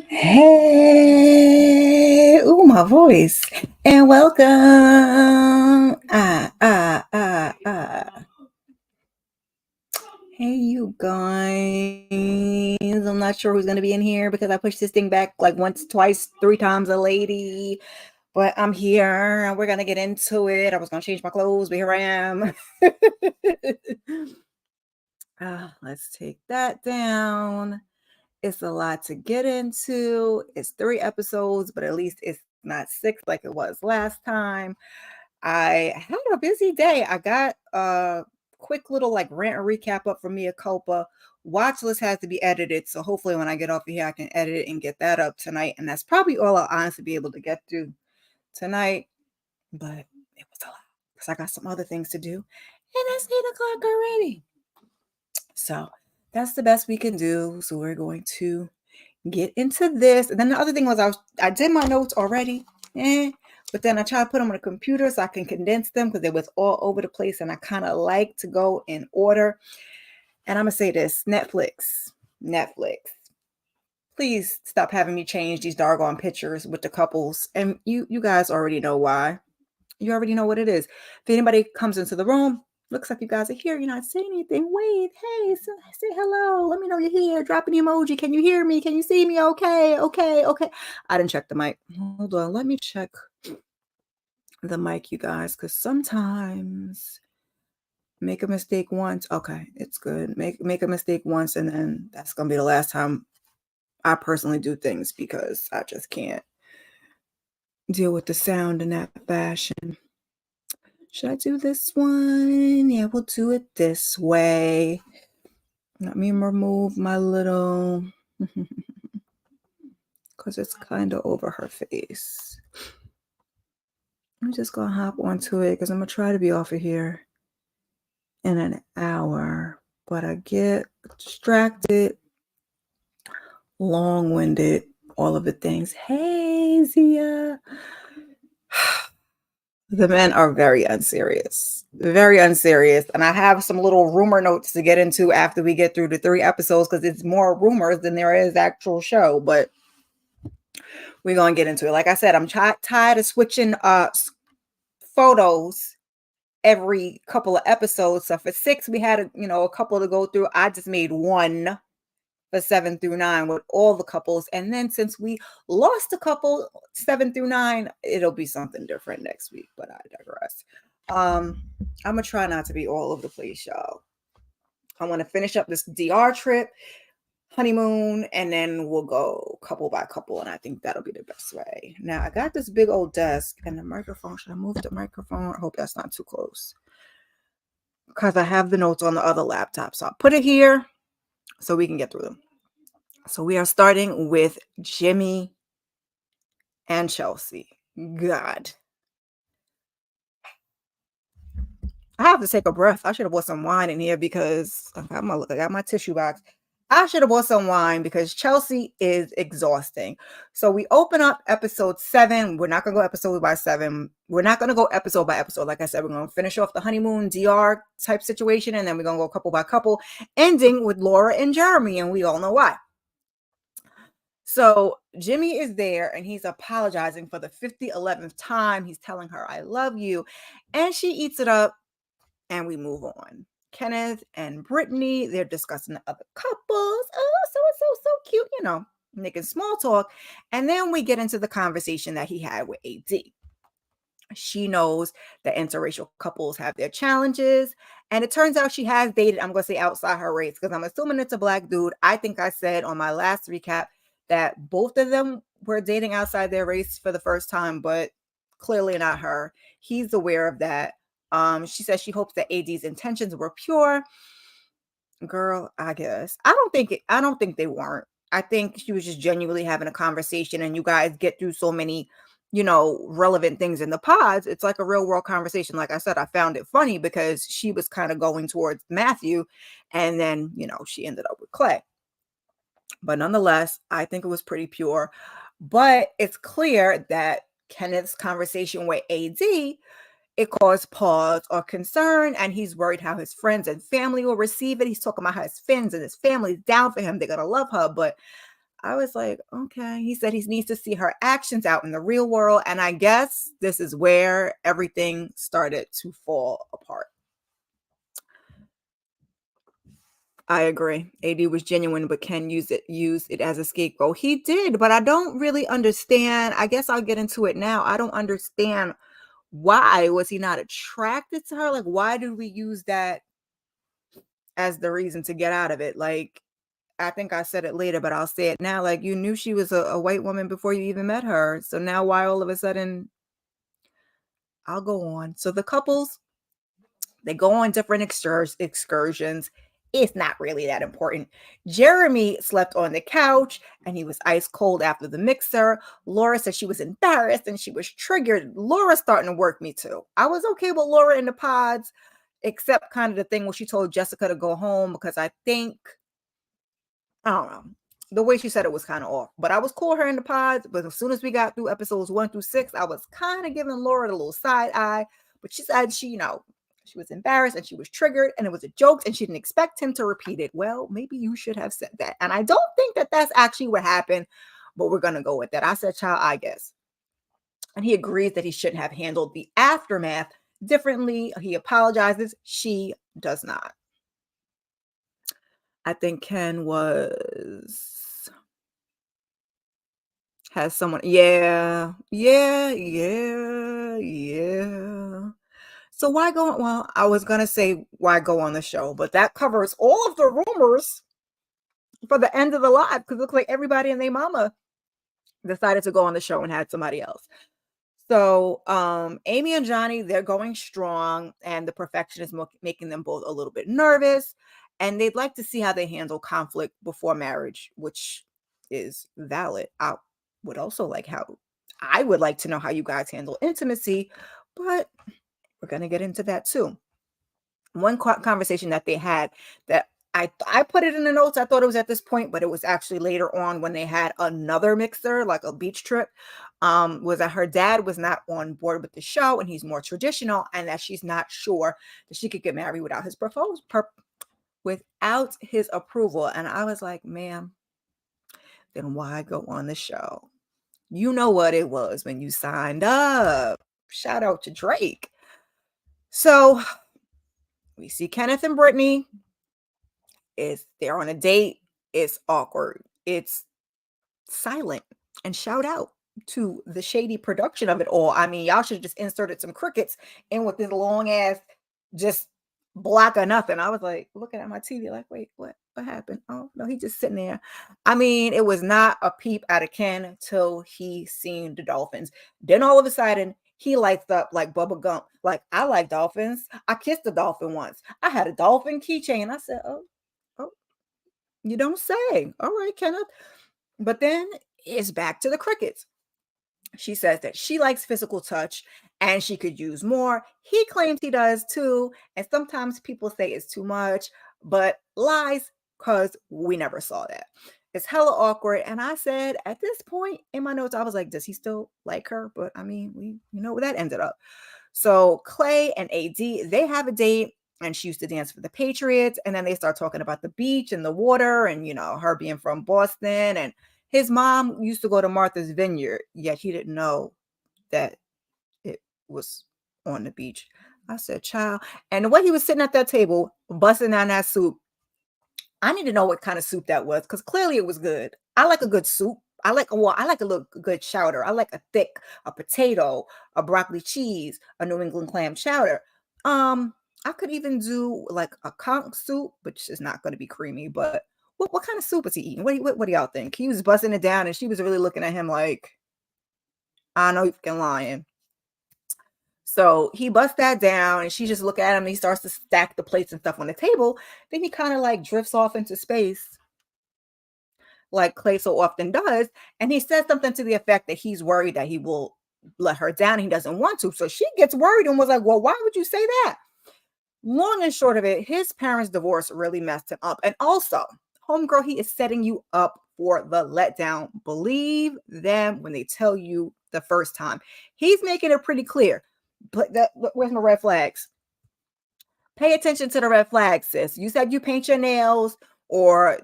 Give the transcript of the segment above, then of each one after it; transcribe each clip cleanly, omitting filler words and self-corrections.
Hey, ooh, my voice. And welcome. Hey, you guys. I'm not sure who's going to be in here because I pushed this thing back like once, twice, three times a lady. But I'm here and we're going to get into it. I was going to change my clothes, but here I am. Let's take that down. It's a lot to get into. It's 3 episodes, but at least it's not 6 like it was last time. I had a busy day. I got a quick little like rant and recap up for Mia Culpa. Watch list has to be edited, so hopefully when I get off of here, I can edit it and get that up tonight. And that's probably all I'll honestly be able to get through tonight. But it was a lot because I got some other things to do, and it's 8 o'clock already. So that's the best we can do. So we're going to get into this. And then the other thing was I did my notes already, but then I tried to put them on a computer so I can condense them because they was all over the place, and I kind of like to go in order. And I'm gonna say this: Netflix, please stop having me change these doggone pictures with the couples. And you guys already know why. You already know what it is. If anybody comes into the room, looks like you guys are here, you're not saying anything. Wait, hey, say hello. Let me know you're here. Drop an emoji. Can you hear me? Can you see me? Okay. I didn't check the mic. Hold on. Let me check the mic, you guys, because sometimes make a mistake once. Okay, it's good. Make a mistake once, and then that's gonna be the last time I personally do things because I just can't deal with the sound in that fashion. Should I do this one? Yeah, we'll do it this way. Let me remove my little, because it's kind of over her face. I'm just going to hop onto it because I'm going to try to be off of here in an hour. But I get distracted, long-winded, all of the things. Hey, Zia. The men are very unserious. And I have some little rumor notes to get into after we get through the 3 episodes because it's more rumors than there is actual show. But we're going to get into it. Like I said, I'm tired of switching photos every couple of episodes. So for 6, we had a couple to go through. I just made one for 7 through 9 with all the couples. And then since we lost a couple 7 through 9, it'll be something different next week, but I digress. I'm gonna try not to be all over the place, y'all. I want to finish up this DR trip, honeymoon, and then we'll go couple by couple, and I think that'll be the best way. Now I got this big old desk and the microphone. Should I move the microphone? I hope that's not too close because I have the notes on the other laptop, so I'll put it here so we can get through them. So we are starting with Jimmy and Chelsea. God. I have to take a breath. I should have bought some wine in here because I got my tissue box. I should have bought some wine because Chelsea is exhausting. So we open up episode 7. We're not going to go episode by 7. We're not going to go episode by episode. Like I said, we're going to finish off the honeymoon DR type situation, and then we're going to go couple by couple, ending with Laura and Jeremy, and we all know why. So Jimmy is there and he's apologizing for the 11th time. He's telling her, I love you. And she eats it up and we move on. Kenneth and Brittany, they're discussing the other couples. Oh, so cute, making small talk. And then we get into the conversation that he had with AD. She knows that interracial couples have their challenges. And it turns out she has dated, I'm going to say outside her race, because I'm assuming it's a Black dude. I think I said on my last recap that both of them were dating outside their race for the first time, but clearly not her. He's aware of that. She says she hopes that AD's intentions were pure. Girl, I guess. I don't think they weren't. I think she was just genuinely having a conversation, and you guys get through so many relevant things in the pods. It's like a real world conversation. Like I said, I found it funny because she was kind of going towards Matthew, and then, she ended up with Clay. But nonetheless, I think it was pretty pure. But it's clear that Kenneth's conversation with AD, it caused pause or concern, and he's worried how his friends and family will receive it. He's talking about how his friends and his family's down for him. They're going to love her. But I was like, okay. He said he needs to see her actions out in the real world. And I guess this is where everything started to fall apart. I agree. AD was genuine, but Ken use it as a scapegoat. He did, but I don't really understand. I guess I'll get into it now. I don't understand why was he not attracted to her? Like, why did we use that as the reason to get out of it? Like, I think I said it later, but I'll say it now. Like, you knew she was a white woman before you even met her. So now why all of a sudden I'll go on. So the couples, they go on different excursions. It's not really that important. Jeremy slept on the couch and he was ice cold after the mixer. Laura said she was embarrassed and she was triggered. Laura's starting to work me too. I was okay with Laura in the pods, except kind of the thing where she told Jessica to go home because I think, I don't know. The way she said it was kind of off, but I was cool her in the pods. But as soon as we got through episodes 1 through 6, I was kind of giving Laura the little side eye. But she said she was embarrassed and she was triggered and it was a joke and she didn't expect him to repeat it. Well, maybe you should have said that. And I don't think that that's actually what happened, but we're going to go with that. I said, child, I guess. And he agrees that he shouldn't have handled the aftermath differently. He apologizes. She does not. I think Ken has someone. Yeah. Yeah. Yeah. Yeah. So why go? Well, I was gonna say why go on the show, but that covers all of the rumors for the end of the live because it looks like everybody and their mama decided to go on the show and had somebody else. So Amy and Johnny, they're going strong, and the perfection is making them both a little bit nervous, and they'd like to see how they handle conflict before marriage, which is valid. I would like to know how you guys handle intimacy, but we're going to get into that too. One conversation that they had that I put it in the notes. I thought it was at this point, but it was actually later on when they had another mixer, like a beach trip, was that her dad was not on board with the show and he's more traditional, and that she's not sure that she could get married without his without his approval. And I was like, ma'am, then why go on the show? You know what it was when you signed up. Shout out to Drake. So we see Kenneth and Brittany. They're on a date. It's awkward. It's silent. And shout out to the shady production of it all. I mean, y'all should have just inserted some crickets in with this long ass just block of nothing. I was like looking at my TV like, wait, what happened? Oh no, he's just sitting there. I mean, it was not a peep out of Ken till he seen the dolphins. Then all of a sudden he lights up like Bubba Gump. Like, I like dolphins. I kissed a dolphin once. I had a dolphin keychain. I said, oh, you don't say. All right, Kenneth. But then it's back to the crickets. She says that she likes physical touch and she could use more. He claims he does too. And sometimes people say it's too much, but lies, because we never saw that. It's hella awkward. And I said at this point in my notes, I was like, does he still like her? But I mean, you know where that ended up. So Clay and AD, they have a date. And she used to dance for the Patriots. And then they start talking about the beach and the water and, her being from Boston. And his mom used to go to Martha's Vineyard, yet he didn't know that it was on the beach. I said, child. And the way he was sitting at that table, busting down that soup, I need to know what kind of soup that was, because clearly it was good. I like a good soup. I like a little good chowder. I like a potato, a broccoli cheese, a New England clam chowder. I could even do like a conch soup, which is not going to be creamy, but what kind of soup is he eating? What do y'all think? He was busting it down and she was really looking at him like, I know you're fucking lying. So he busts that down and she just look at him and he starts to stack the plates and stuff on the table. Then he kind of like drifts off into space like Clay so often does. And he says something to the effect that he's worried that he will let her down. He doesn't want to. So she gets worried and was like, well, why would you say that? Long and short of it, his parents' divorce really messed him up. And also, homegirl, he is setting you up for the letdown. Believe them when they tell you the first time. He's making it pretty clear. But where's my red flags? Pay attention to the red flags, sis. You said you paint your nails or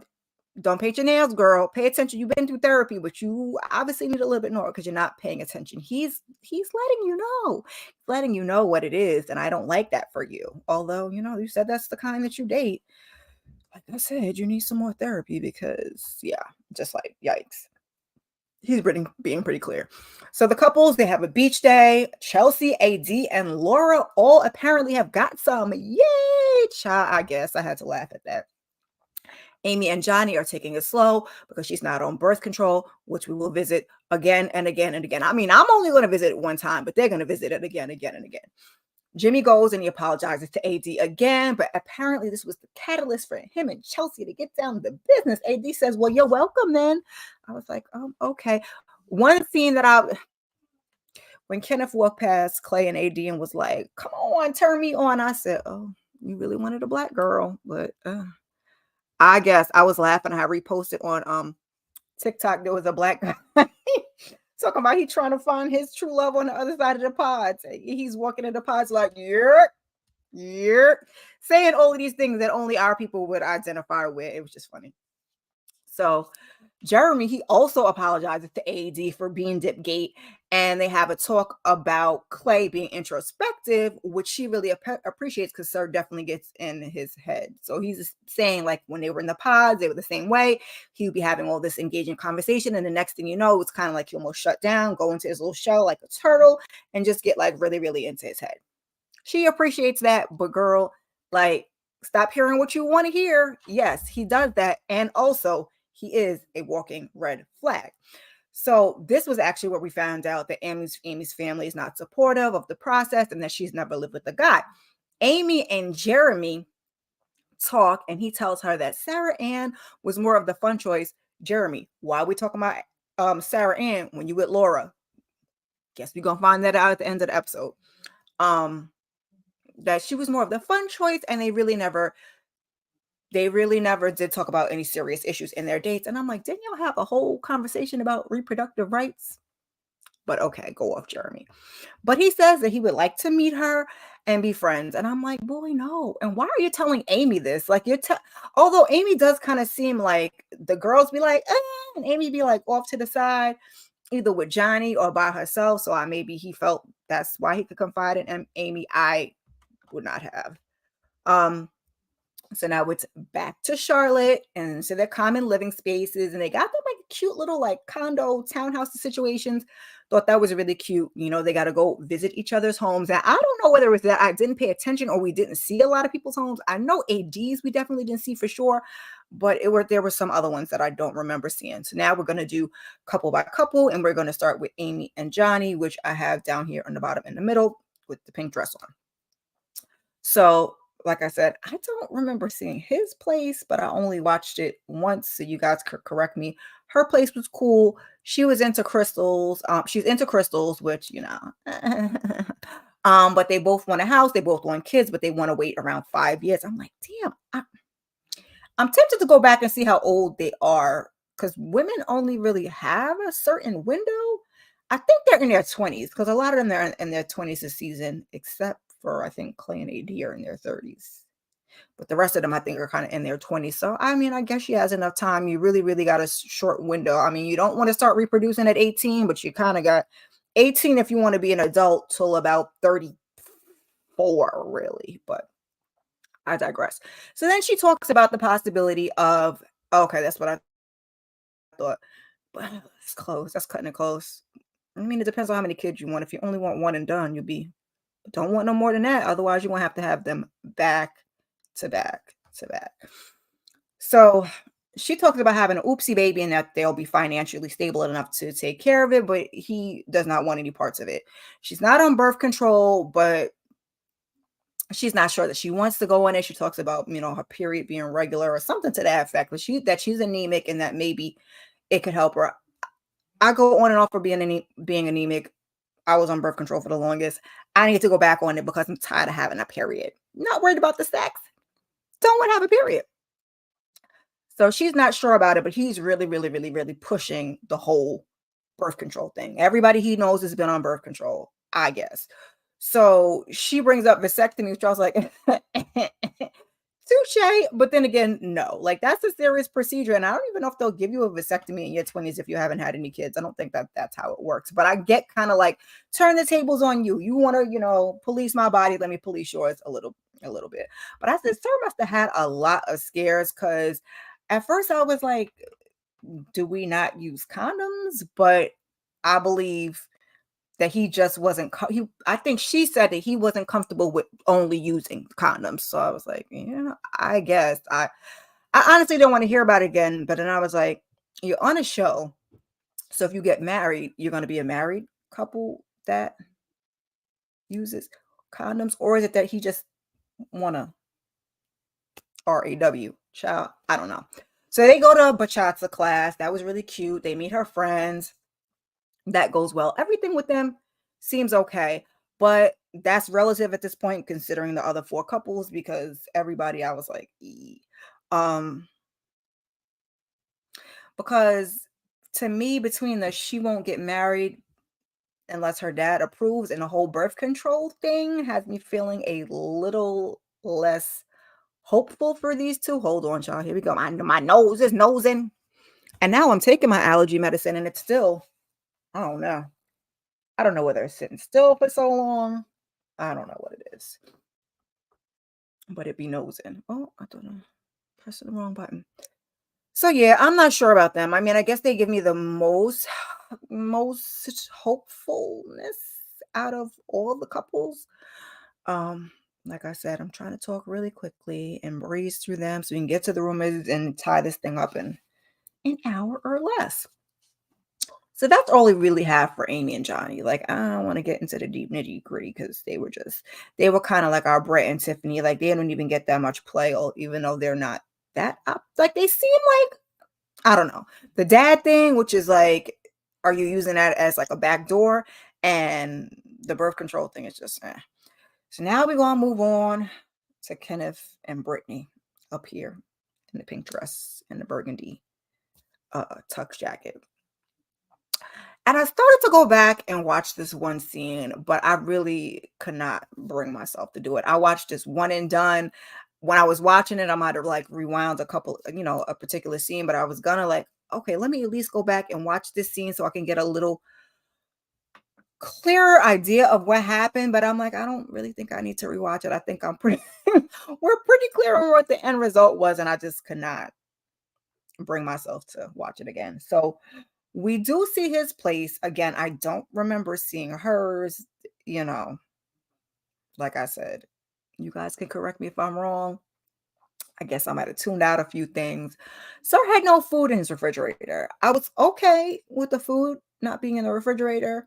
Don't paint your nails, girl. Pay attention. You've been through therapy, but you obviously need a little bit more because you're not paying attention. He's letting you know what it is, and I don't like that for you. Although, you said that's the kind that you date. Like I said, you need some more therapy because, yeah, just like, yikes. He's being pretty clear. So the couples, they have a beach day. Chelsea, AD, and Laura all apparently have got some. Yay, child. I guess I had to laugh at that. Amy and Johnny are taking it slow because she's not on birth control, which we will visit again and again and again. I mean, I'm only going to visit it one time, but they're going to visit it again, again, and again. Jimmy goes and he apologizes to AD again, but apparently this was the catalyst for him and Chelsea to get down to the business. AD says, well, you're welcome then. I was like, okay. One scene when Kenneth walked past Clay and AD and was like, come on, turn me on. I said, oh, you really wanted a black girl, but I guess I was laughing. I reposted on TikTok. There was a black guy talking about he trying to find his true love on the other side of the pods. He's walking in the pods like, yeah, saying all of these things that only our people would identify with. It was just funny. So Jeremy, he also apologizes to AD for being Dipgate, and they have a talk about Clay being introspective, which she really appreciates because Sir definitely gets in his head. So he's saying, like, when they were in the pods, they were the same way. He would be having all this engaging conversation, and the next thing you know, it's kind of like he almost shut down, go into his little shell like a turtle, and just get like really, really into his head. She appreciates that, but girl, like, stop hearing what you want to hear. Yes, he does that, and also he is a walking red flag. So this was actually where we found out that Amy's family is not supportive of the process and that she's never lived with a guy. Amy and Jeremy talk, and he tells her that Sarah Ann was more of the fun choice. Jeremy, why are we talking about Sarah Ann when you with Laura? Guess we're gonna find that out at the end of the episode. That she was more of the fun choice, and they really never did talk about any serious issues in their dates. And I'm like, didn't y'all have a whole conversation about reproductive rights? But okay, go off, Jeremy. But he says that he would like to meet her and be friends. And I'm like, boy, no. And why are you telling Amy this? Like, although Amy does kind of seem like the girls be like, and Amy be like off to the side, either with Johnny or by herself. So maybe he felt that's why he could confide in Amy. I would not have. So now it's back to Charlotte, and so they're common living spaces, and they got them like cute little like condo townhouse situations. Thought that was really cute. They got to go visit each other's homes. And I don't know whether it was that I didn't pay attention or we didn't see a lot of people's homes. I know AD's we definitely didn't see for sure, but there were some other ones that I don't remember seeing. So now we're going to do couple by couple, and we're going to start with Amy and Johnny, which I have down here on the bottom in the middle with the pink dress on. So like I said, I don't remember seeing his place, but I only watched it once, so you guys could correct me. Her place was cool. She was into crystals. She's into crystals, which, but they both want a house. They both want kids, but they want to wait around 5 years. I'm like, damn, I'm tempted to go back and see how old they are because women only really have a certain window. I think they're in their 20s because a lot of them are in their 20s this season, except for I think Clay and AD are in their 30s. But the rest of them, I think, are kind of in their 20s. So, I mean, I guess she has enough time. You really, really got a short window. I mean, you don't want to start reproducing at 18, but you kind of got 18 if you want to be an adult till about 34, really. But I digress. So then she talks about the possibility of, okay, that's what I thought. But it's close. That's cutting it close. I mean, it depends on how many kids you want. If you only want one and done, don't want no more than that. Otherwise, you won't have to have them back to back to back. So she talks about having an oopsie baby and that they'll be financially stable enough to take care of it, but he does not want any parts of it. She's not on birth control, but she's not sure that she wants to go on it. She talks about, her period being regular or something to that effect, but that she's anemic and that maybe it could help her. I go on and off for being anemic. I was on birth control for the longest. I need to go back on it because I'm tired of having a period. Not worried about the sex. Don't want to have a period. So she's not sure about it, but he's really, really, really, really pushing the whole birth control thing. Everybody he knows has been on birth control, I guess. So she brings up vasectomy, which I was like, touche, but then again, no. Like, that's a serious procedure, and I don't even know if they'll give you a vasectomy in your 20s if you haven't had any kids. I don't think that that's how it works, but I get kinda like, turn the tables on you. You wanna, police my body, let me police yours a little bit. But I said, "Sir must have had a lot of scares," because at first I was like, "Do we not use condoms?" But I believe that he just wasn't I think she said that he wasn't comfortable with only using condoms. So I was like, yeah, I guess. I honestly don't want to hear about it again. But then I was like, you're on a show. So if you get married, you're gonna be a married couple that uses condoms, or is it that he just wanna RAW child? I don't know. So they go to bachata class. That was really cute. They meet her friends. That goes well. Everything with them seems okay, but that's relative at this point considering the other 4 couples because everybody I was like, "E." Um, because to me, between the she won't get married unless her dad approves and the whole birth control thing has me feeling a little less hopeful for these 2. Hold on, y'all. Here we go. My nose is nosing. And now I'm taking my allergy medicine and it's still, I don't know. I don't know whether it's sitting still for so long. I don't know what it is, but it be nosing. Oh, I don't know. Pressing the wrong button. So yeah, I'm not sure about them. I mean, I guess they give me the most hopefulness out of all the couples. Um, like I said, I'm trying to talk really quickly and breeze through them so we can get to the rumors and tie this thing up in an hour or less. So that's all we really have for Amy and Johnny. Like, I don't want to get into the deep nitty gritty because they were kind of like our Brett and Tiffany. Like, they don't even get that much play, or even though they're not that up. Like, they seem like, I don't know, the dad thing, which is like, are you using that as like a back door? And the birth control thing is just, eh. So now we're going to move on to Kenneth and Brittany up here in the pink dress and the burgundy tux jacket. And I started to go back and watch this one scene, but I really could not bring myself to do it. I watched this one and done. When I was watching it, I might have like rewound a couple, a particular scene, but I was gonna like, okay, let me at least go back and watch this scene so I can get a little clearer idea of what happened. But I'm like, I don't really think I need to rewatch it. I think I'm pretty, we're pretty clear on what the end result was, and I just could not bring myself to watch it again. So we do see his place. Again, I don't remember seeing hers, you know, like I said, you guys can correct me if I'm wrong. I guess I might have tuned out a few things. Sir had no food in his refrigerator. I was okay with the food not being in the refrigerator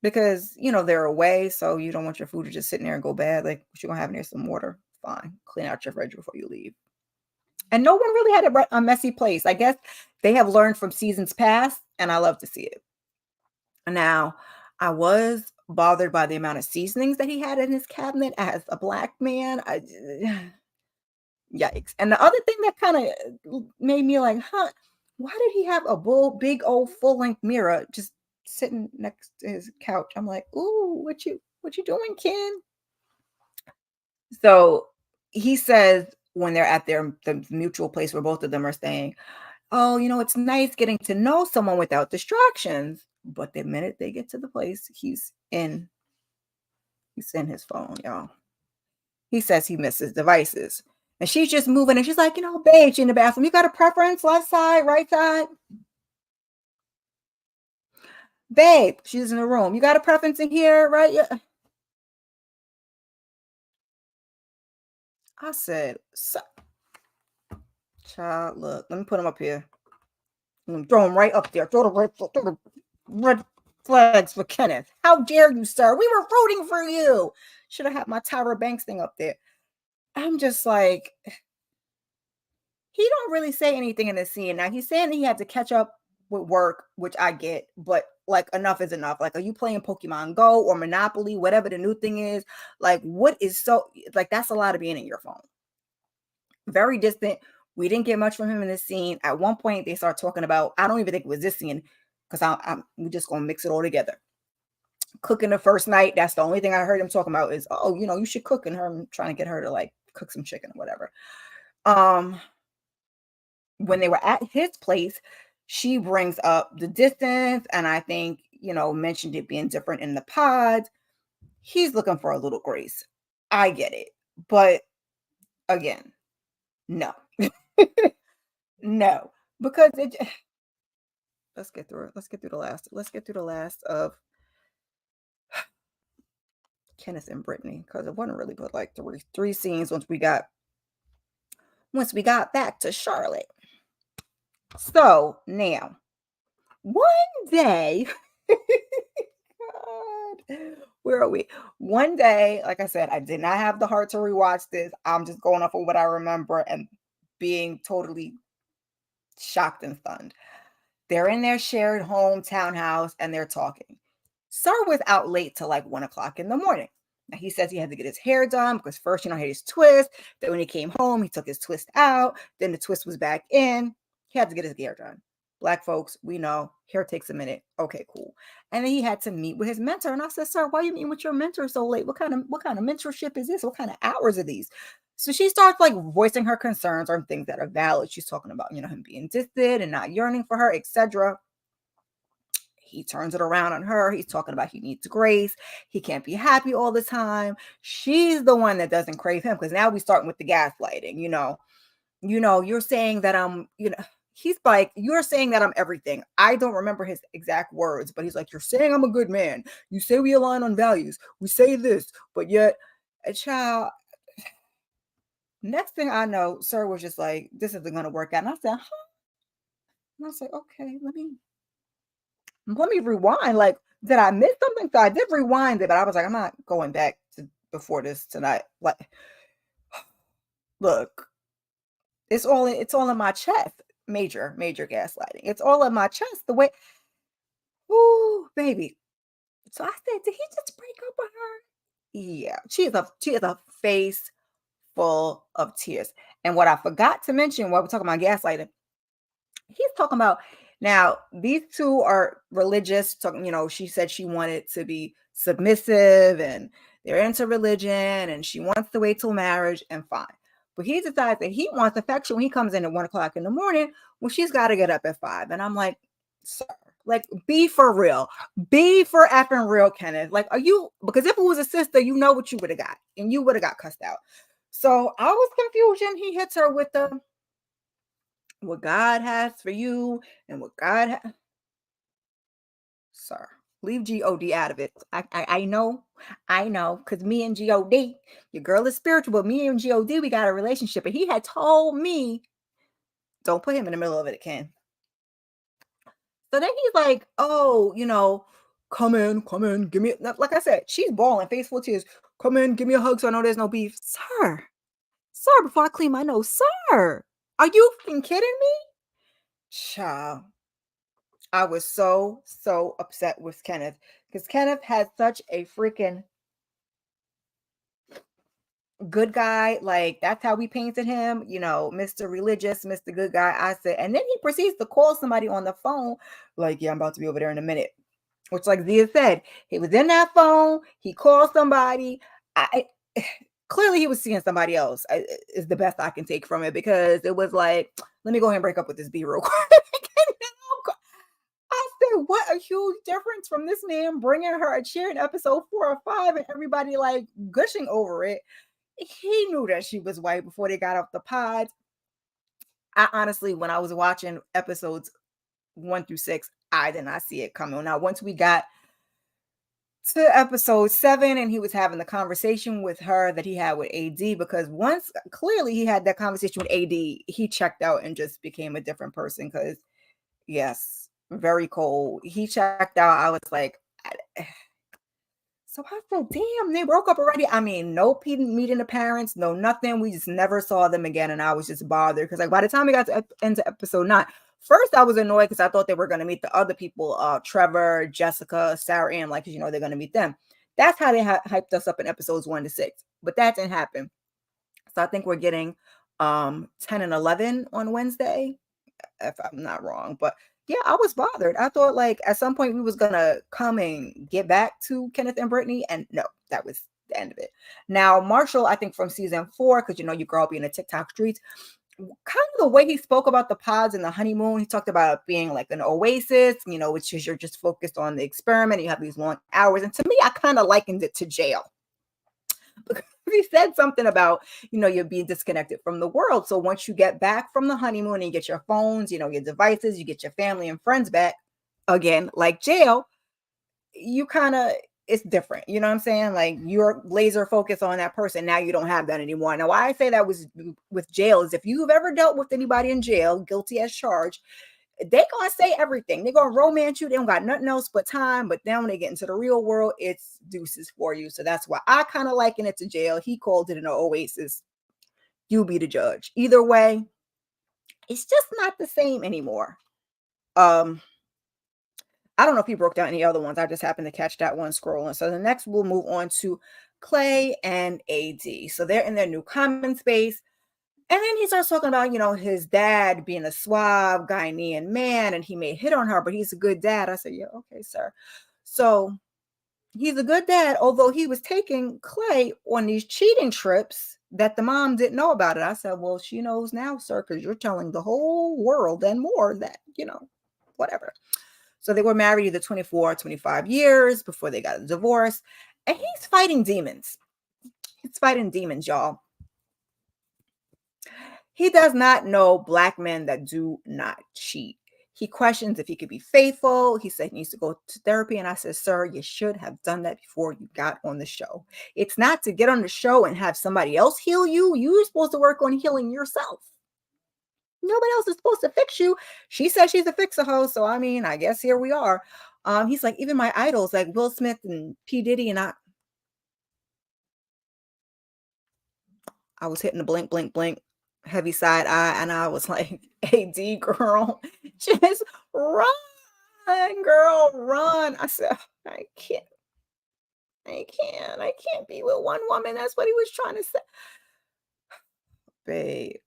because, they're away. So you don't want your food to just sit in there and go bad. Like, what you gonna have in there? Some water. Fine. Clean out your fridge before you leave. And no one really had a messy place. I guess they have learned from seasons past, and I love to see it. Now, I was bothered by the amount of seasonings that he had in his cabinet as a black man. Yikes. And the other thing that kind of made me like, huh, why did he have a big old full-length mirror just sitting next to his couch? I'm like, ooh, what you doing, Ken? So he says when they're at the mutual place where both of them are staying, oh, it's nice getting to know someone without distractions. But the minute they get to the place, he's in his phone, y'all. He says he misses devices. And she's just moving and she's like, babe, she's in the bathroom. You got a preference? Left side, right side? Babe, she's in the room. You got a preference in here, right? Yeah. I said, child, look, let me put him up here. Throw him right up there. Throw the red flags for Kenneth. How dare you, sir? We were rooting for you. Should have had my Tyra Banks thing up there. I'm just like, he don't really say anything in the scene. Now he's saying he had to catch up with work, which I get, but like enough is enough. Like, are you playing Pokemon Go or Monopoly, whatever the new thing is? Like, what is so like that's a lot of being in your phone. Very distant. We didn't get much from him in this scene. At one point, they start talking about, I don't even think it was this scene, because we're just gonna mix it all together. Cooking the first night. That's the only thing I heard him talking about is, oh, you should cook, and her trying to get her to like cook some chicken or whatever. Um, when they were at his place, she brings up the distance, and I think, mentioned it being different in the pods. He's looking for a little grace. I get it. But again, no. No. Because let's get through it. Let's get through the last of Kenneth and Brittany, because it wasn't really but like three scenes once we got back to Charlotte. So now, one day, God, where are we? One day, like I said, I did not have the heart to rewatch this. I'm just going off of what I remember and being totally shocked and stunned. They're in their shared home townhouse and they're talking. Sir was out late till like 1 o'clock in the morning. Now he says he had to get his hair done because first, he had his twist. Then when he came home, he took his twist out. Then the twist was back in. He had to get his hair done. Black folks, we know hair takes a minute. Okay, cool. And then he had to meet with his mentor. And I said, sir, why are you meeting with your mentor so late? What kind of mentorship is this? What kind of hours are these? So she starts like voicing her concerns on things that are valid. She's talking about, him being distant and not yearning for her, etc. He turns it around on her. He's talking about he needs grace. He can't be happy all the time. She's the one that doesn't crave him, because now we starting with the gaslighting. You're saying that he's like, you're saying that I'm everything. I don't remember his exact words, but he's like, you're saying I'm a good man. You say we align on values. We say this, but yet, a child. Next thing I know, sir was just like, this isn't going to work out. And I said, huh? And I was like, okay, let me rewind. Like, did I miss something? So I did rewind it, but I was like, I'm not going back to before this tonight. Like, look, it's all in my chest. Major, major gaslighting. It's all in my chest. The way, ooh, baby. So I said, did he just break up with her? Yeah, she is a face full of tears. And what I forgot to mention while we're talking about gaslighting, he's talking about, now these two are religious. Talking, she said she wanted to be submissive and they're into religion and she wants to wait till marriage, and fine. But he decides that he wants affection when he comes in at 1 o'clock in the morning when she's got to get up at 5. And I'm like, sir, like, be for real. Be for effing real, Kenneth. Like, are you, because if it was a sister, you know what you would have got, and you would have got cussed out. So I was confusion. He hits her with the what God has for you and what sir, leave God out of it. I know, because me and God, your girl is spiritual, but me and God, we got a relationship, and he had told me, don't put him in the middle of it, Ken. So then he's like, oh, come in, give me, like I said, she's bawling, face full of tears. Come in, give me a hug so I know there's no beef. Sir, before I clean my nose, sir, are you fucking kidding me? Child. I was so, so upset with Kenneth, because Kenneth had such a freaking good guy. Like, that's how we painted him, Mr. Religious, Mr. Good Guy. I said, and then he proceeds to call somebody on the phone, like, yeah, I'm about to be over there in a minute. Which, like Zia said, he was in that phone, he called somebody. I clearly he was seeing somebody else, is the best I can take from it, because it was like, let me go ahead and break up with this B real quick. I said, what a huge difference from this man bringing her a chair in episode 4 or 5 and everybody like gushing over it. He knew that she was white before they got off the pod. I honestly, when I was watching episodes 1 through 6, I did not see it coming. Now, once we got to episode 7 and he was having the conversation with her that he had with AD, because once clearly he had that conversation with AD, he checked out and just became a different person, because yes, very cold. He checked out. I was like, so I said, damn, they broke up already. I mean, no meeting the parents, no nothing. We just never saw them again. And I was just bothered because, like, by the time we got to into episode 9, first I was annoyed because I thought they were going to meet the other people, Trevor, Jessica, Sarah Ann, like, they're going to meet them. That's how they hyped us up in episodes 1 to 6. But that didn't happen. So I think we're getting 10 and 11 on Wednesday, if I'm not wrong. But yeah, I was bothered. I thought like at some point we was gonna come and get back to Kenneth and Brittany, and no, that was the end of it. Now, Marshall, I think from season 4, because you grow up in the TikTok streets, kind of the way he spoke about the pods and the honeymoon, he talked about it being like an oasis, which is you're just focused on the experiment. You have these long hours. And to me, I kind of likened it to jail. Because he said something about, you're being disconnected from the world. So once you get back from the honeymoon and you get your phones, your devices, you get your family and friends back, again, like jail, you kind of, it's different. You know what I'm saying? Like you're laser focused on that person. Now you don't have that anymore. Now, why I say that was with jail is if you've ever dealt with anybody in jail, guilty as charged, they gonna say everything. They're gonna romance you. They don't got nothing else but time. But then when they get into the real world, it's deuces for you. So that's why I kind of liken it to jail. He called it an oasis. You be the judge. Either way, it's just not the same anymore. I don't know if he broke down any other ones. I just happened to catch that one scrolling. So the next we'll move on to Clay and AD. So they're in their new common space. And then he starts talking about, his dad being a suave Ghanaian man and he may hit on her, but he's a good dad. I said, yeah, okay, sir. So he's a good dad, although he was taking Clay on these cheating trips that the mom didn't know about it. I said, well, she knows now, sir, because you're telling the whole world and more that, whatever. So they were married either 24 or 25 years before they got a divorce. And he's fighting demons. He's fighting demons, y'all. He does not know Black men that do not cheat. He questions if he could be faithful. He said he needs to go to therapy. And I said, sir, you should have done that before you got on the show. It's not to get on the show and have somebody else heal you. You're supposed to work on healing yourself. Nobody else is supposed to fix you. She said she's a fix-a-hoe. So, I guess here we are. He's like, even my idols like Will Smith and P. Diddy, and I was hitting the blink, blink, blink, heavy side eye, and I was like, AD girl, just run, girl, run. I said, I can't be with one woman. That's what he was trying to say. Baby.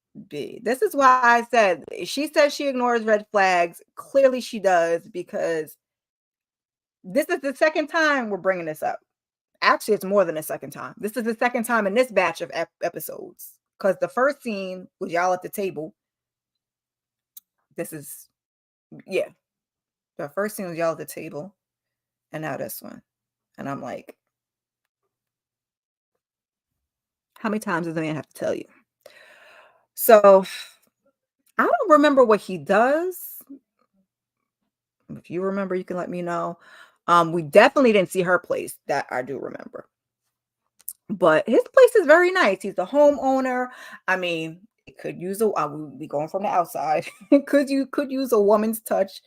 This is why I said she says she ignores red flags. Clearly she does, because this is the second time we're bringing this up. Actually, it's more than a second time. This is the second time in this batch of episodes, because the first scene was y'all at the table. This is, yeah. The first scene was y'all at the table, and now this one. And I'm like, how many times does the man have to tell you? So I don't remember what he does. If you remember, you can let me know. We definitely didn't see her place. That I do remember. But his place is very nice. He's a homeowner. It could use we going from the outside. could use a woman's touch,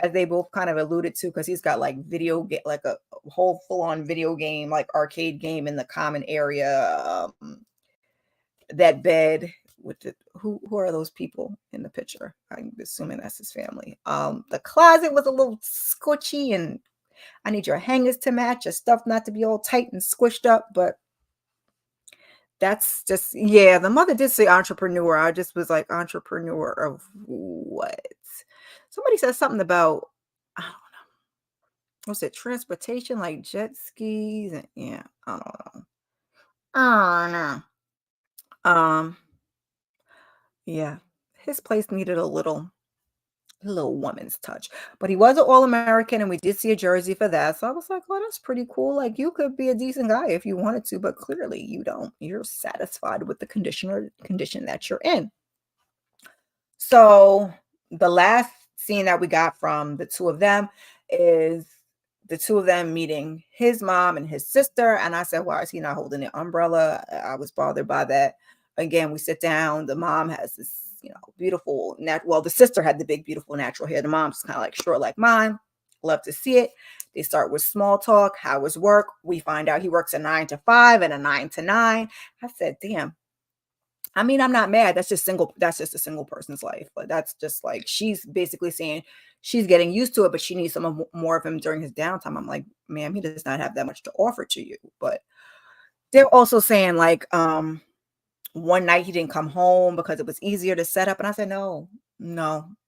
as they both kind of alluded to, because he's got like like a whole full-on video game, like arcade game in the common area. That bed with who are those people in the picture? I'm assuming that's his family. The closet was a little squishy, and I need your hangers to match, your stuff not to be all tight and squished up, but that's just, yeah, the mother did say entrepreneur. I just was like, entrepreneur of what? Somebody said something about, I don't know, was it transportation, like jet skis? And yeah, I don't know. I don't know. Yeah, his place needed a little woman's touch, but he was an All-American, and we did see a jersey for that. So I was like, oh, that's pretty cool. Like, you could be a decent guy if you wanted to, but clearly you don't. You're satisfied with the condition that you're in. So the last scene that we got from the two of them is the two of them meeting his mom and his sister. And I said, why is he not holding the umbrella? I was bothered by that. Again, we sit down. The mom has this, beautiful the sister had the big, beautiful natural hair. The mom's kind of like short like mine. Love to see it. They start with small talk. How was work? We find out he works a 9 to 5 and a 9 to 9. I said, damn. I'm not mad. That's just a single person's life. But that's just like, she's basically saying she's getting used to it, but she needs more of him during his downtime. I'm like, ma'am, he does not have that much to offer to you. But they're also saying like, one night he didn't come home because it was easier to set up. And I said, no,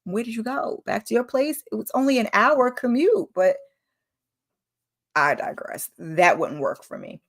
where did you go? Back to your place? It was only an hour commute, but I digress. That wouldn't work for me.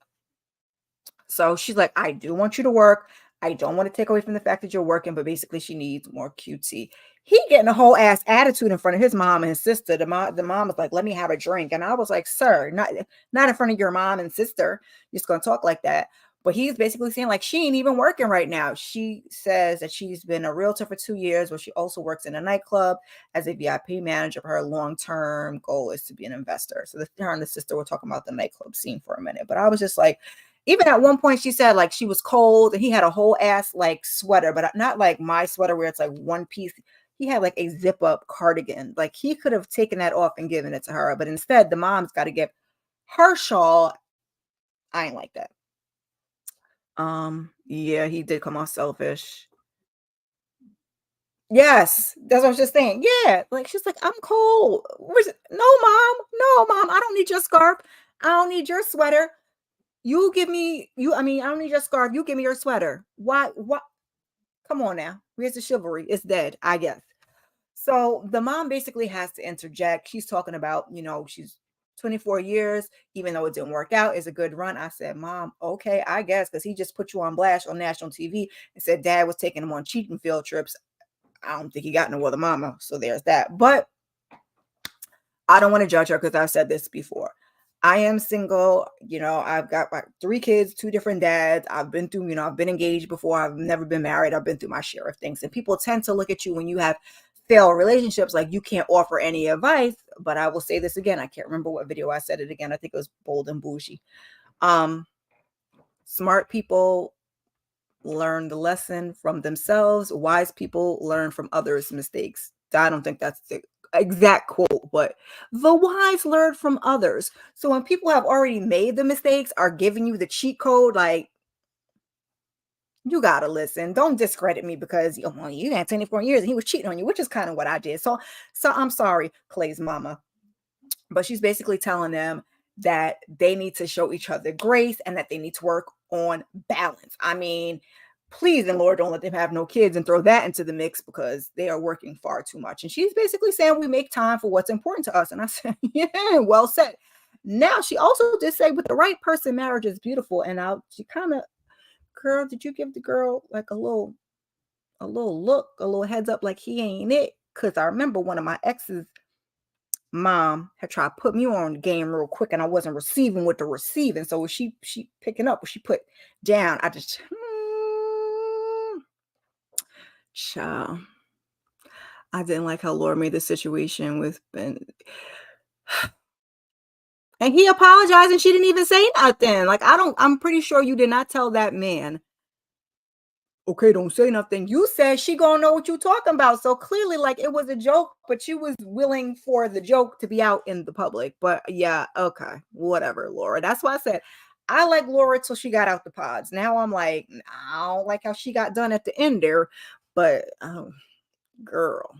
So she's like, I do want you to work. I don't want to take away from the fact that you're working, but basically she needs more QT. He getting a whole ass attitude in front of his mom and his sister. The mom was like, let me have a drink. And I was like, sir, not in front of your mom and sister. You're just gonna talk like that. But he's basically saying, like, she ain't even working right now. She says that she's been a realtor for 2 years, where she also works in a nightclub as a VIP manager. Her long-term goal is to be an investor. So her and the sister were talking about the nightclub scene for a minute. But I was just like, even at one point, she said like she was cold and he had a whole ass like sweater, but not like my sweater where it's like one piece. He had like a zip up cardigan. Like he could have taken that off and given it to her, but instead the mom's got to give her shawl. I ain't like that. Yeah, he did come off selfish. Yes, that's what I was just saying. Yeah, like she's like, I'm cold. Where's it? No, mom, I don't need your scarf. I don't need your sweater. You give me I mean, I don't need your scarf. You give me your sweater. Why? What? Come on now. Where's the chivalry? It's dead, I guess. So the mom basically has to interject. She's talking about, she's 24 years, even though it didn't work out, is a good run. I said, Mom, okay, I guess, because he just put you on blast on national TV and said dad was taking him on cheating field trips. I don't think he got no other mama. So there's that. But I don't want to judge her because I've said this before. I am single. I've got like 3 kids, 2 different dads. I've been through, I've been engaged before. I've never been married. I've been through my share of things. And people tend to look at you when you have failed relationships like you can't offer any advice. But I will say this again. I can't remember what video I said it again. I think it was Bold and Bougie. Smart people learn the lesson from themselves. Wise people learn from others' mistakes. I don't think that's the exact quote, but the wise learn from others. So when people have already made the mistakes, are giving you the cheat code, like, you gotta listen. Don't discredit me because you had 24 years and he was cheating on you, which is kind of what I did. So I'm sorry, Clay's mama. But she's basically telling them that they need to show each other grace and that they need to work on balance. I mean, please and Lord, don't let them have no kids and throw that into the mix because they are working far too much. And she's basically saying we make time for what's important to us. And I said, yeah, well said. Now, she also did say with the right person, marriage is beautiful. And she kind of, girl, did you give the girl like a little look, a little heads up, like he ain't it? Because I remember one of my exes' mom had tried to put me on the game real quick and I wasn't receiving with the receiving. So was she picking up what she put down? I just child. I didn't like how Laura made the situation with Ben. And he apologized and she didn't even say nothing. Like, I'm pretty sure you did not tell that man, okay, don't say nothing. You said she gonna know what you talking about. So clearly, like, it was a joke, but you was willing for the joke to be out in the public. But yeah, okay, whatever, Laura. That's why I said I like Laura till she got out the pods. Now I'm like, I don't like how she got done at the end there. But girl.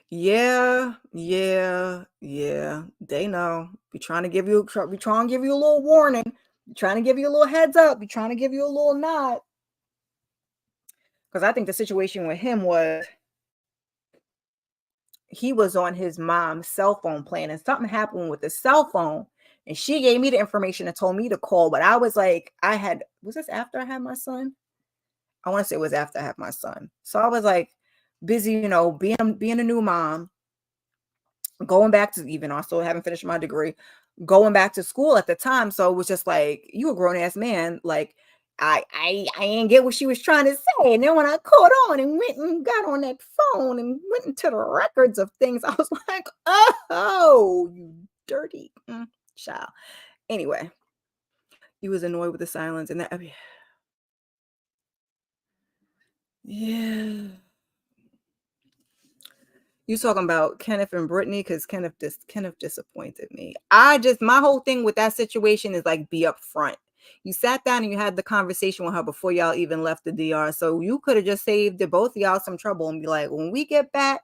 Yeah, yeah, yeah. They know. We trying to give you a little warning. We trying to give you a little heads up. We trying to give you a little nod. Because I think the situation with him was he was on his mom's cell phone plan and something happened with the cell phone. And she gave me the information and told me to call. But I was like, was this after I had my son? I want to say it was after I had my son. So I was like busy, being a new mom, going back to, even I still haven't finished my degree, going back to school at the time. So it was just like, you a grown ass man. Like, I ain't get what she was trying to say. And then when I caught on and went and got on that phone and went into the records of things, I was like, oh, you dirty child. Anyway, he was annoyed with the silence and that. Yeah. You talking about Kenneth and Brittany, because Kenneth disappointed me. My whole thing with that situation is like, be upfront. You sat down and you had the conversation with her before y'all even left the DR. So you could have just saved the both of y'all some trouble and be like, when we get back,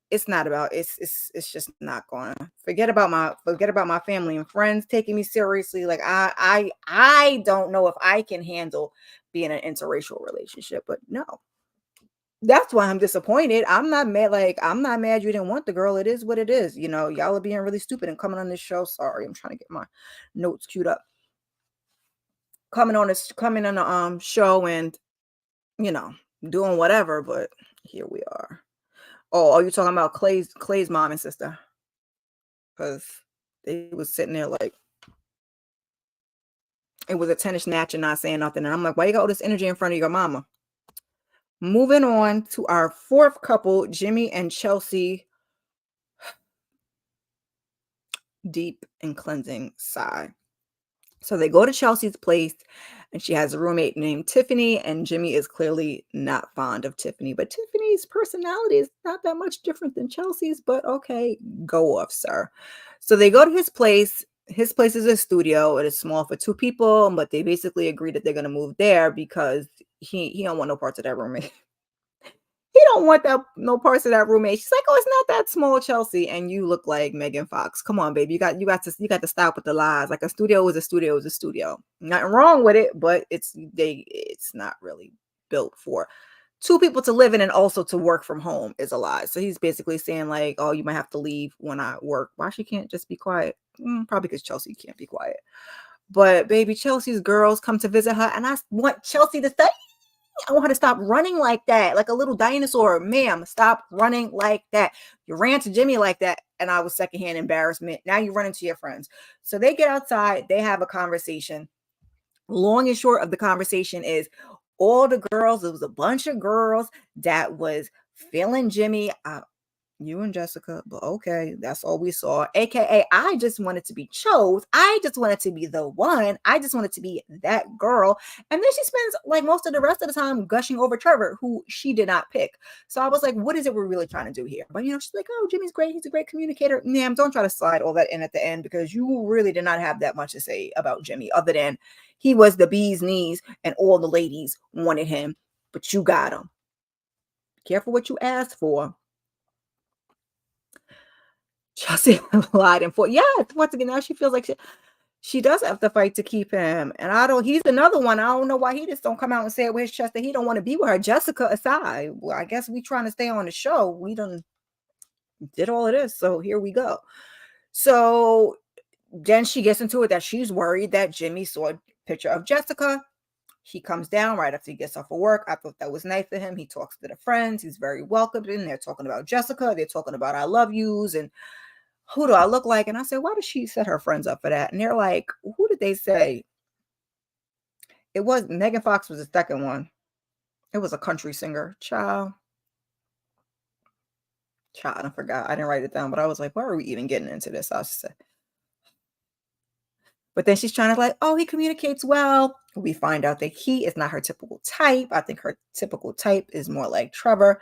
it's just not going. Forget about my family and friends taking me seriously. Like I don't know if I can handle being in an interracial relationship, but no. That's why I'm disappointed. I'm not mad. Like, I'm not mad you didn't want the girl. It is what it is. You know, y'all are being really stupid and coming on this show. Sorry, I'm trying to get my notes queued up. Coming on the show and, you know, doing whatever, but here we are. Oh, are you talking about Clay's mom and sister? Because they was sitting there like it was a tennis snatch and not saying nothing. And I'm like, why you got all this energy in front of your mama? Moving on to our fourth couple, Jimmy and Chelsea. Deep and cleansing sigh. So they go to Chelsea's place, and she has a roommate named Tiffany, and Jimmy is clearly not fond of Tiffany. But Tiffany's personality is not that much different than Chelsea's, but okay, go off, sir. So they go to his place. His place is a studio. It is small for two people, but they basically agree that they're going to move there because he don't want no parts of that roommate. He don't want that no parts of that roommate. She's like, oh, it's not that small, Chelsea, and you look like Megan Fox. Come on, baby, you got to stop with the lies. Like a studio is a studio is a studio. Nothing wrong with it, but it's not really built for two people to live in and also to work from home is a lie. So he's basically saying like, oh, you might have to leave when I work. Why she can't just be quiet? Probably because Chelsea can't be quiet. But baby, Chelsea's girls come to visit her, and I want Chelsea to say I want her to stop running like that, like a little dinosaur. Ma'am, stop running like that. You ran to Jimmy like that, and I was secondhand embarrassment. Now you run into your friends. So they get outside, they have a conversation. Long and short of the conversation is all the girls, it was a bunch of girls that was feeling Jimmy. You and Jessica, but okay, that's all we saw. AKA, I just wanted to be chose. I just wanted to be the one. I just wanted to be that girl. And then she spends like most of the rest of the time gushing over Trevor, who she did not pick. So I was like, what is it we're really trying to do here? But she's like, oh, Jimmy's great. He's a great communicator. Ma'am, don't try to slide all that in at the end because you really did not have that much to say about Jimmy, other than he was the bee's knees and all the ladies wanted him, but you got him. Careful what you ask for. Chelsea lied and fought. Yeah, once again, now she feels like she does have to fight to keep him. And he's another one. I don't know why he just don't come out and say it with his chest that he don't want to be with her. Jessica aside. Well, I guess we trying to stay on the show. We done did all of this. So here we go. So then she gets into it that she's worried that Jimmy saw a picture of Jessica. He comes down right after he gets off of work. I thought that was nice of him. He talks to the friends. He's very welcomed in. They're talking about Jessica. They're talking about I love yous and who do I look like? And I said, why does she set her friends up for that? And they're like, who did they say? It was Megan Fox was the second one. It was a country singer. Child, I forgot. I didn't write it down, but I was like, why are we even getting into this? I was But then she's trying to like, oh, he communicates well. We find out that he is not her typical type. I think her typical type is more like Trevor.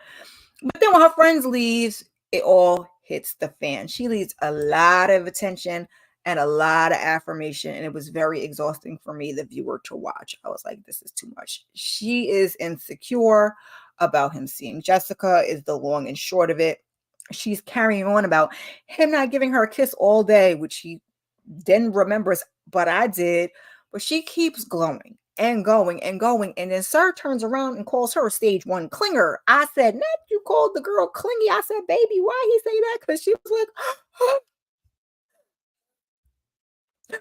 But then when her friends leaves, it all hits the fan. She leaves a lot of attention and a lot of affirmation, and it was very exhausting for me, the viewer, to watch. I was like, this is too much. She is insecure about him seeing Jessica is the long and short of it. She's carrying on about him not giving her a kiss all day, which he then remembers, but I did. But she keeps glowing and going and going. And then Sir turns around and calls her a stage one clinger. I said, not you called the girl clingy. I said, baby, why he say that? Because she was like,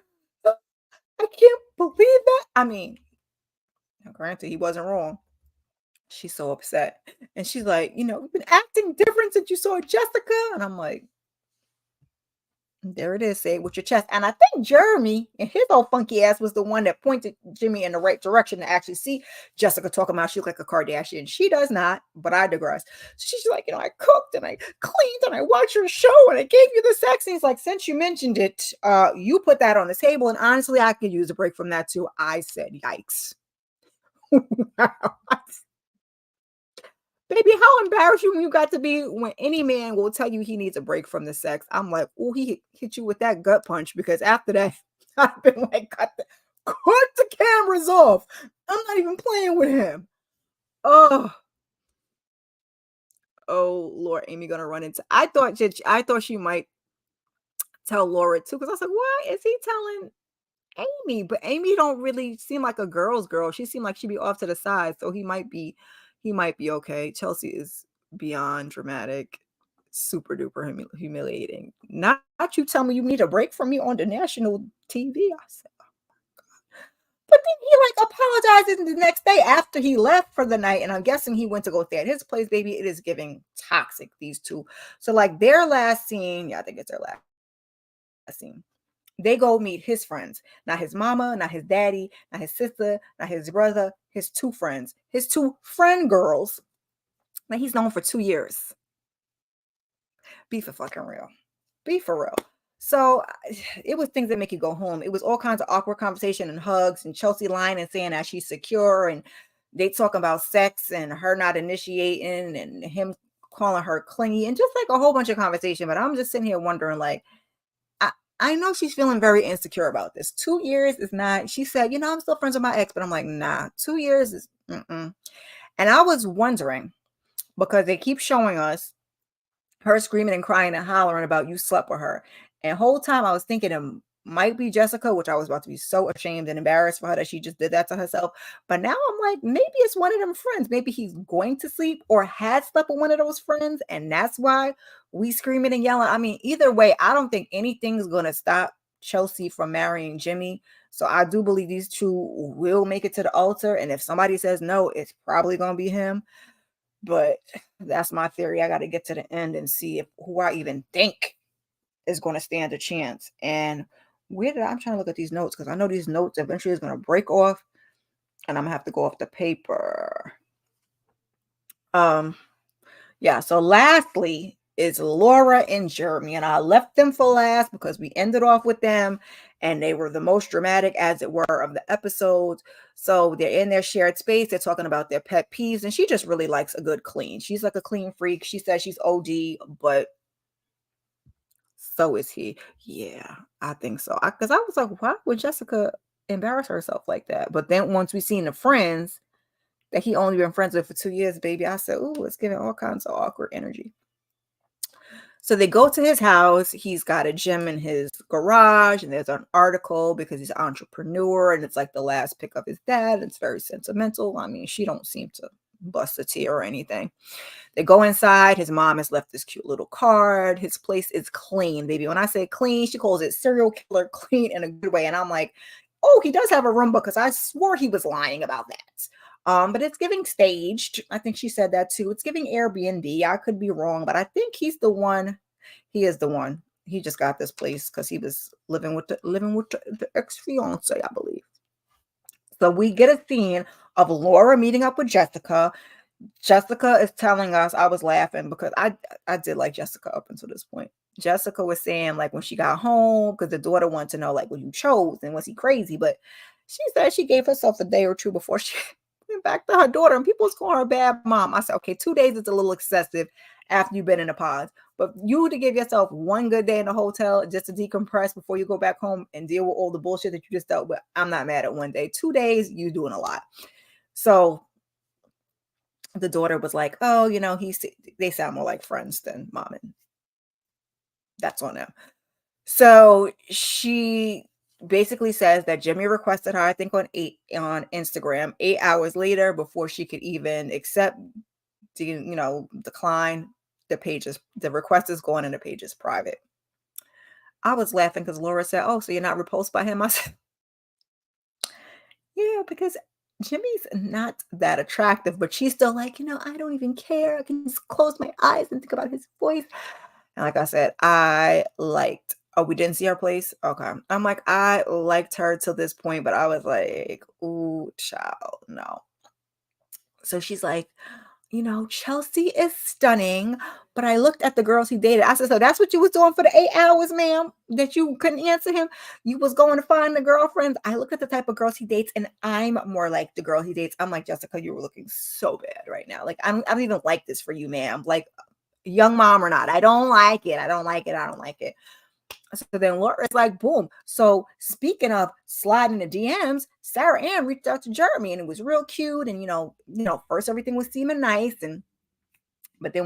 I can't believe that. I mean, granted, he wasn't wrong. She's so upset. And she's like, you've been acting different since you saw Jessica. And I'm like, there it is. Say it with your chest. And I think Jeremy and his old funky ass was the one that pointed Jimmy in the right direction to actually see Jessica talking about she looked like a Kardashian. She does not, but I digress. So she's like, I cooked and I cleaned and I watched your show and I gave you the sex. And he's like, since you mentioned it, you put that on the table. And honestly, I could use a break from that too. I said, yikes. Baby, how embarrassing you got to be when any man will tell you he needs a break from the sex. I'm like, oh, he hit you with that gut punch because after that, I've been like, cut the cameras off. I'm not even playing with him. Oh, Lord, Amy gonna run into. I thought she might tell Laura too because I was like, why is he telling Amy? But Amy don't really seem like a girl's girl. She seemed like she'd be off to the side, so he might be He might be okay. Chelsea is beyond dramatic, super duper humiliating. Not you tell me you need a break from me on the national TV. I said, but then he like apologizes the next day after he left for the night. And I'm guessing he went to go stay at his place, baby. It is giving toxic, these two. So, like, their last scene, yeah, I think it's their last scene. They go meet his friends, not his mama, not his daddy, not his sister, not his brother, his two friends, his two friend girls that he's known for 2 years. Be for fucking real. Be for real. So it was things that make you go home. It was all kinds of awkward conversation and hugs and Chelsea lying and saying that she's secure and they talking about sex and her not initiating and him calling her clingy and just like a whole bunch of conversation. But I'm just sitting here wondering, like, I know she's feeling very insecure about this. 2 years is not, she said, I'm still friends with my ex, but I'm like, nah, 2 years is, mm-mm. And I was wondering, because they keep showing us her screaming and crying and hollering about you slept with her. And whole time I was thinking it might be Jessica, which I was about to be so ashamed and embarrassed for her that she just did that to herself. But now I'm like, maybe it's one of them friends. Maybe he's going to sleep or had slept with one of those friends. And that's why we screaming and yelling. I mean, either way, I don't think anything's going to stop Chelsea from marrying Jimmy. So I do believe these two will make it to the altar. And if somebody says no, it's probably going to be him. But that's my theory. I got to get to the end and see if who I even think is going to stand a chance. And I'm trying to look at these notes because I know these notes eventually is going to break off and I'm going to have to go off the paper. Yeah. So lastly is Laura and Jeremy, and I left them for last because we ended off with them and they were the most dramatic, as it were, of the episodes. So they're in their shared space. They're talking about their pet peeves, and she just really likes a good clean. She's like a clean freak. She says she's OD, but so is he. Yeah, I think so. Because I was like, why would Jessica embarrass herself like that? But then once we seen the friends that he only been friends with for 2 years, baby, I said, ooh, it's giving all kinds of awkward energy. So they go to his house. He's got a gym in his garage, and there's an article because he's an entrepreneur, and it's like the last pick of his dad. It's very sentimental. I mean, she don't seem to bust a tear or anything. They go inside. His mom has left this cute little card. His place is clean, baby. When I say clean, she calls it serial killer clean in a good way. And I'm like, oh, he does have a room because I swore he was lying about that. But it's giving staged. I think she said that too. It's giving Airbnb. I could be wrong, but I think he's the one. He is the one. He just got this place because he was living with the ex-fiance, I believe. So we get a scene of Laura meeting up with Jessica. Jessica is telling us, I was laughing because I did like Jessica up until this point. Jessica was saying, like, when she got home, because the daughter wanted to know, like, what you chose and was he crazy? But she said she gave herself a day or two before she went back to her daughter, and people was calling her a bad mom. I said, okay, 2 days is a little excessive after you've been in a pause. But you to give yourself one good day in the hotel just to decompress before you go back home and deal with all the bullshit that you just dealt with, I'm not mad at one day. 2 days, you doing a lot. So the daughter was like, oh, they sound more like friends than mom, and that's on them. So she basically says that Jimmy requested her, I think on Instagram, 8 hours later before she could even accept, decline. The request is going and the page is private. I was laughing because Laura said, oh, so you're not repulsed by him? I said, yeah, because Jimmy's not that attractive, but she's still like, I don't even care. I can just close my eyes and think about his voice. And like I said, we didn't see her place. Okay. I'm like, I liked her till this point, but I was like, ooh, child, no. So she's like, Chelsea is stunning, but I looked at the girls he dated. I said, so that's what you was doing for the 8 hours, ma'am, that you couldn't answer him? You was going to find the girlfriends. I looked at the type of girls he dates, and I'm more like the girl he dates. I'm like, Jessica, you were looking so bad right now. Like, I don't even like this for you, ma'am. Like, young mom or not. I don't like it. I don't like it. I don't like it. So then Laura's like, boom. So speaking of sliding the DMs, Sarah Ann reached out to Jeremy, and it was real cute. And, first everything was seeming nice. But then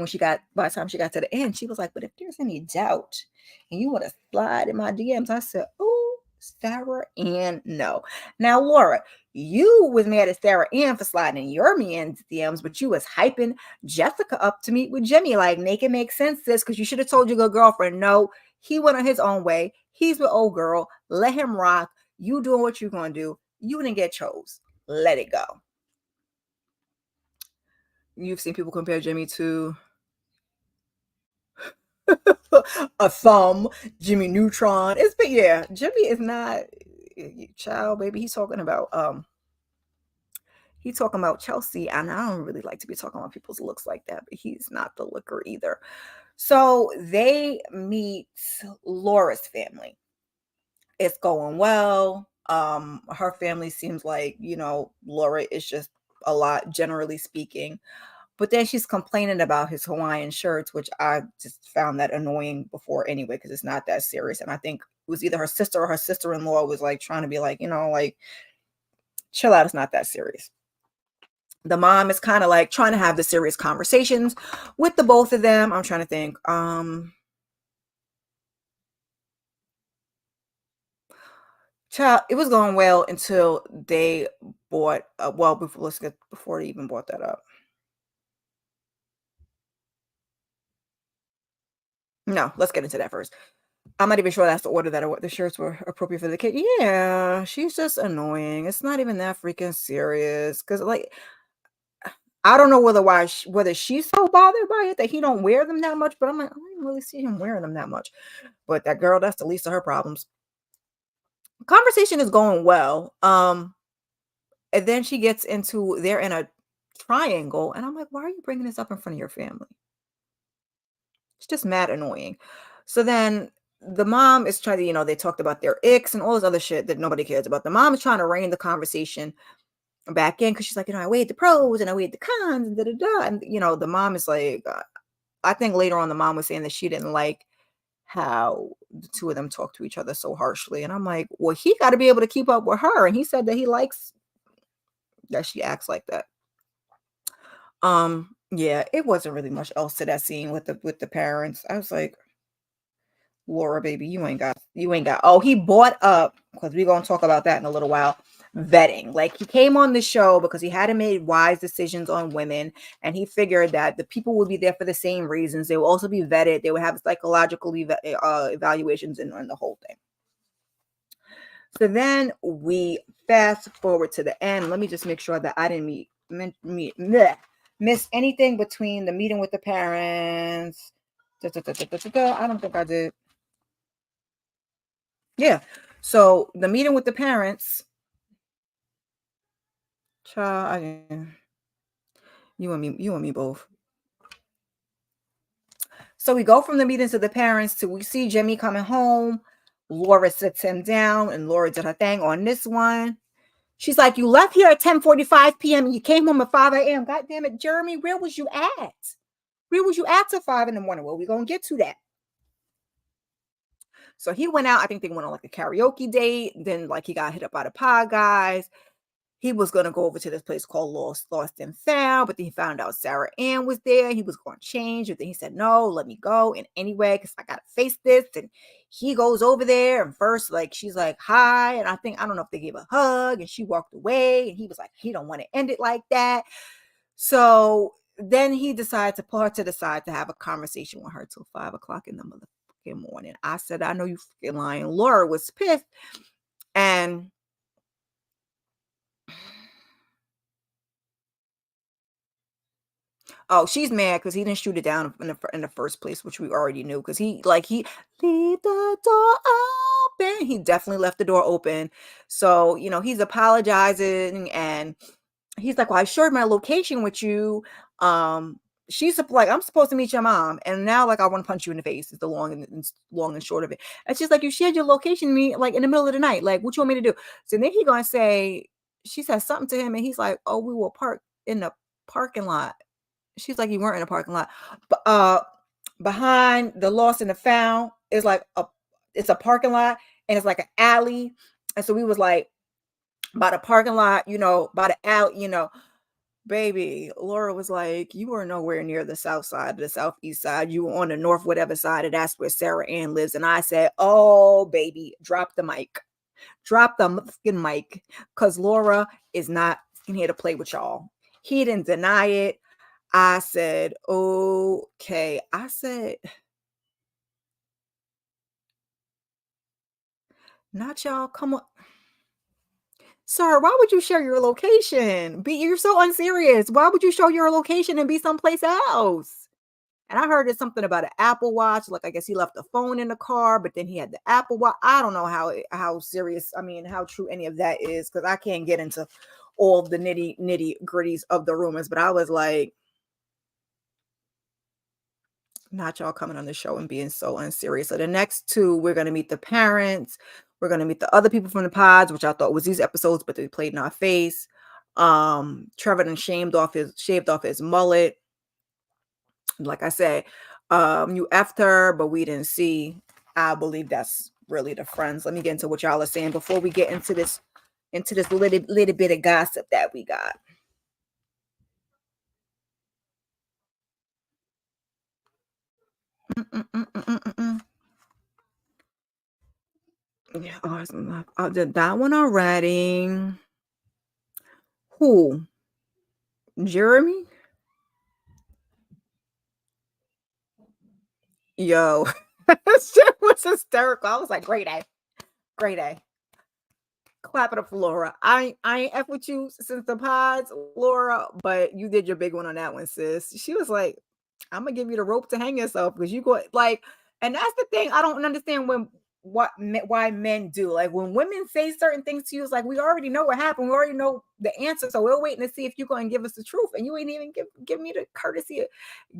by the time she got to the end, she was like, but if there's any doubt and you want to slide in my DMs, I said, oh, Sarah Ann, no. Now, Laura, you was mad at Sarah Ann for sliding in your men's DMs, but you was hyping Jessica up to meet with Jimmy. Like, make it make sense, sis, because you should have told your good girlfriend, no, he went on his own way. He's with old girl. Let him rock. You doing what you're going to do. You didn't get chose. Let it go. You've seen people compare Jimmy to a thumb, Jimmy Neutron. It's but yeah, Jimmy is not child, baby. He's talking about Chelsea, and I don't really like to be talking about people's looks like that, but he's not the looker either. So they meet Laura's family. It's going well. Her family seems like, Laura is just a lot, generally speaking. But then she's complaining about his Hawaiian shirts, which I just found that annoying before anyway, because it's not that serious. And I think it was either her sister or her sister-in-law was like trying to be like, like chill out, it's not that serious. The mom is kind of like trying to have the serious conversations with the both of them. I'm trying to think. Child, it was going well until they bought. Well, before they even brought that up. No, let's get into that first. I'm not even sure that's the order that the shirts were appropriate for the kid. Yeah, she's just annoying. It's not even that freaking serious. Cause like, I don't know whether she's so bothered by it that he don't wear them that much. But I'm like, I don't even really see him wearing them that much. But that girl, that's the least of her problems. Conversation is going well. And then she gets into they're in a triangle, and I'm like, why are you bringing this up in front of your family? It's just mad annoying. So then the mom is trying to, they talked about their icks and all this other shit that nobody cares about. The mom is trying to rein the conversation back in because she's like, I weighed the pros and I weighed the cons and da da da. And, the mom is like, I think later on the mom was saying that she didn't like how the two of them talk to each other so harshly. And I'm like, well, he got to be able to keep up with her. And he said that he likes that she acts like that. Yeah, it wasn't really much else to that scene with the parents. I was like, Laura, baby, you ain't got. Oh, he bought up because we're gonna talk about that in a little while. Vetting, like he came on the show because he hadn't made wise decisions on women, and he figured that the people would be there for the same reasons. They will also be vetted. They would have psychological evaluations and the whole thing. So then we fast forward to the end. Let me just make sure that I didn't miss anything between the meeting with the parents. I don't think I did. Yeah. So the meeting with the parents, child, you and me both. So we go from the meetings to the parents to we see Jimmy coming home. Laura sits him down, and Laura did her thing on this one. She's like, you left here at 10:45 p.m. and you came home at 5 a.m. God damn it, Jeremy, where was you at? Where was you at till 5 in the morning? Well, we're going to get to that. So he went out. I think they went on like a karaoke date. Then like he got hit up by the pod guys. He was going to go over to this place called Lost and Found, but then he found out Sarah Ann was there. He was going to change, but then he said, no, let me go. And anyway, because I got to face this. And he goes over there. And first, like, she's like, hi. And I don't know if they gave a hug. And she walked away. And he was like, he don't want to end it like that. So then he decided to pull her to the side to have a conversation with her till 5 o'clock in the motherfucking morning. I said, I know you fucking lying. Laura was pissed. And oh, she's mad because he didn't shoot it down in the first place, which we already knew. Because he leave the door open. He definitely left the door open. So he's apologizing and he's like, "Well, I shared my location with you." She's like, "I'm supposed to meet your mom, and now like I want to punch you in the face." Is the long and short of it. And she's like, "You shared your location with me like in the middle of the night. Like, what you want me to do?" So then he gonna say, she says something to him, and he's like, "Oh, we will park in the parking lot." She's like, you weren't in a parking lot. But behind the Lost and the Found is like it's a parking lot and it's like an alley. And so we was like by the parking lot, by the alley, baby. Laura was like, you were nowhere near the south side, the southeast side. You were on the north, whatever side, and that's where Sarah Ann lives. And I said, oh, baby, drop the mic. Drop the fucking mic because Laura is not in here to play with y'all. He didn't deny it. I said, okay. I said, not y'all. Come on. Sir, why would you share your location? You're so unserious. Why would you show your location and be someplace else? And I heard it's something about an Apple Watch. Like I guess he left the phone in the car, but then he had the Apple Watch. I don't know how serious. I mean, how true any of that is because I can't get into all the nitty gritties of the rumors. But I was like, not y'all coming on the show and being so unserious. So the next two, we're gonna meet the parents. We're gonna meet the other people from the pods, which I thought was these episodes, but they played in our face. Trevor then shaved off his mullet. Like I said, you effed her, but we didn't see. I believe that's really the friends. Let me get into what y'all are saying before we get into this little bit of gossip that we got. Mm-mm-mm-mm-mm-mm. Yeah, I did that one already. Who? Jeremy? Yo, that shit was hysterical. I was like, great A, great A. Clap it up for Laura. I ain't F with you since the pods, Laura, but you did your big one on that one, sis. She was like, I'm gonna give you the rope to hang yourself because you go like, and that's the thing I don't understand why men do like when women say certain things to you. It's like we already know what happened, we already know the answer, so we're waiting to see if you're going to give us the truth, and you ain't even give me the courtesy of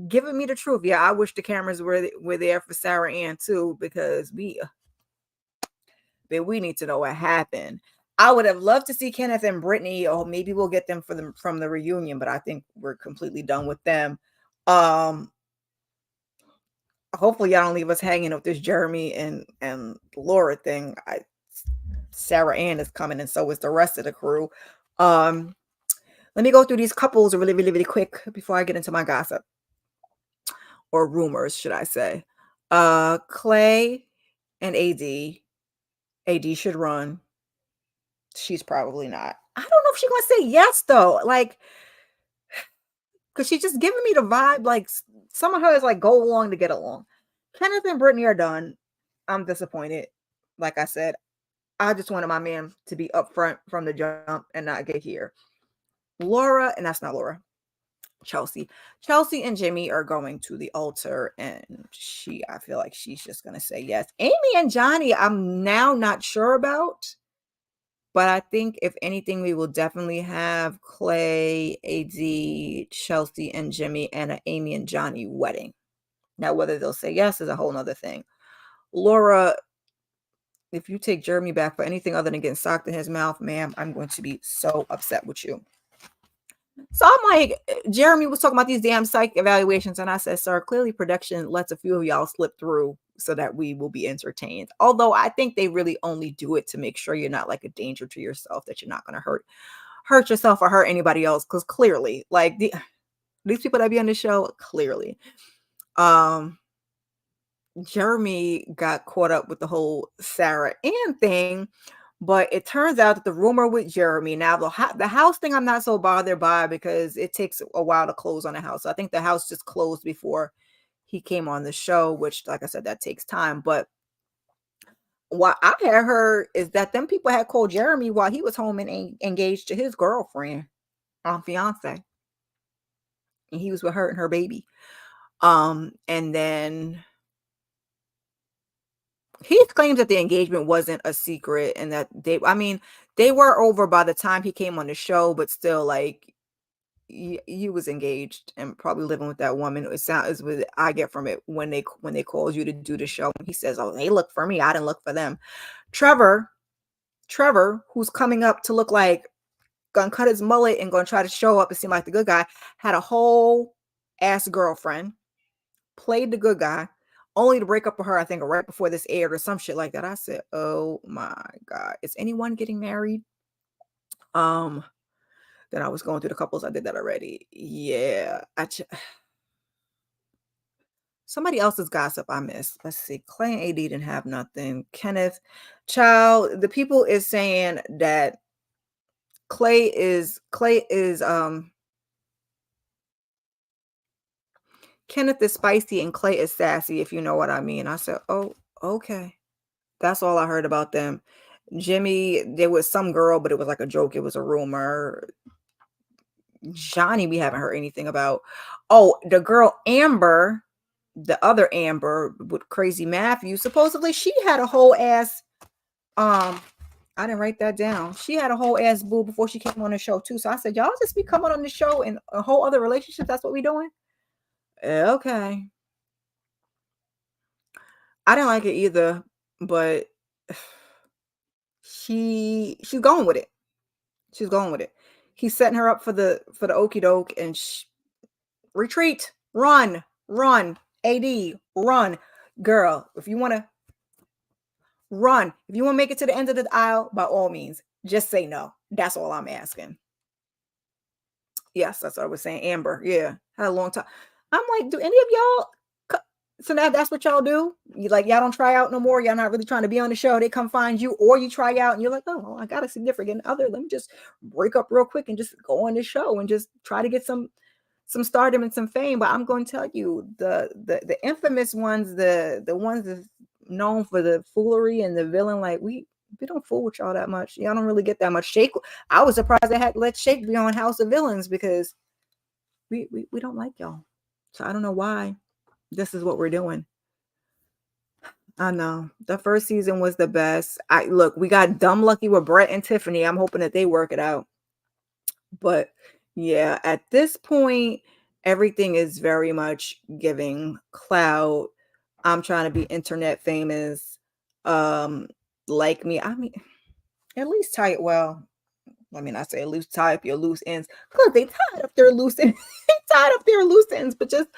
giving me the truth. Yeah, I wish the cameras were there for Sarah Ann too because we need to know what happened. I would have loved to see Kenneth and Brittany, or maybe we'll get them from the reunion, but I think we're completely done with them. Um, Hopefully y'all don't leave us hanging with this Jeremy and Laura thing. Sarah Ann is coming, and so is the rest of the crew. Um, Let me go through these couples really, really, really quick before I get into my gossip or rumors, should I say. Clay and AD. AD should run. She's probably not. I don't know if she's gonna say yes though. Like, cause she's just giving me the vibe. Like some of her is like go along to get along. Kenneth and Brittany are done. I'm disappointed. Like I said, I just wanted my man to be upfront from the jump and not get here. Laura, and that's not Laura. Chelsea. Chelsea and Jimmy are going to the altar, and I feel like she's just gonna say yes. Amy and Johnny, I'm now not sure about. But I think if anything, we will definitely have Clay, AD, Chelsea, and Jimmy, and an Amy and Johnny wedding. Now, whether they'll say yes is a whole nother thing. Laura, if you take Jeremy back for anything other than getting socked in his mouth, ma'am, I'm going to be so upset with you. So I'm like, Jeremy was talking about these damn psych evaluations, and I said, sir, clearly production lets a few of y'all slip through so that we will be entertained. Although I think they really only do it to make sure you're not like a danger to yourself, that you're not going to hurt yourself or hurt anybody else. Because clearly, like these people that be on the show, clearly, Jeremy got caught up with the whole Sarah Ann thing. But it turns out that the rumor with Jeremy, now the house thing I'm not so bothered by because it takes a while to close on a house. So I think the house just closed before he came on the show, which, like I said, that takes time. But what I had heard is that them people had called Jeremy while he was home and engaged to his girlfriend, fiance, and he was with her and her baby. And then he claims that the engagement wasn't a secret and that I mean, they were over by the time he came on the show, but still, like, he was engaged and probably living with that woman. It sounds is what I get from it when they called you to do the show. He says, "Oh, they look for me. I didn't look for them." Trevor, who's coming up to look like gonna cut his mullet and gonna try to show up and seem like the good guy, had a whole ass girlfriend, played the good guy, only to break up with her, I think, right before this aired or some shit like that. I said, "Oh my God, is anyone getting married?" Um, then I was going through the couples. I did that already. Yeah, Somebody else's gossip I missed. Let's see. Clay and AD didn't have nothing. Kenneth, child, the people is saying that Clay is Kenneth is spicy and Clay is sassy, if you know what I mean. I said, oh, okay. That's all I heard about them. Jimmy, there was some girl, but it was like a joke. It was a rumor. Johnny, we haven't heard anything about. Oh, the girl Amber, the other Amber with Crazy Matthew, supposedly she had a whole ass. I didn't write that down. She had a whole ass boo before she came on the show too. So I said, y'all just be coming on the show and a whole other relationship. That's what we doing. Okay. I didn't like it either, but she's going with it. She's going with it. He's setting her up for the okie doke and retreat, run, AD, run, girl. If you want to run, if you want to make it to the end of the aisle, by all means, just say no. That's all I'm asking. Yes, that's what I was saying. Amber, yeah, had a long time. I'm like, do any of y'all? So now that's what y'all do? You like y'all don't try out no more. Y'all not really trying to be on the show. They come find you, or you try out and you're like, oh, well, I got a significant other. Let me just break up real quick and just go on the show and just try to get some stardom and some fame. But I'm going to tell you, the infamous ones, the ones that's known for the foolery and the villain, like we don't fool with y'all that much. Y'all don't really get that much. Shake, I was surprised they had to let Shake be on House of Villains because we don't like y'all. So I don't know why this is what we're doing. I know the first season was the best. Look, we got dumb lucky with Brett and Tiffany. I'm hoping that they work it out. But yeah, at this point, everything is very much giving clout. I'm trying to be internet famous. Like me. I mean, at least tie it well. I mean, I say at least tie up your loose ends. Because they tied up their loose ends. But just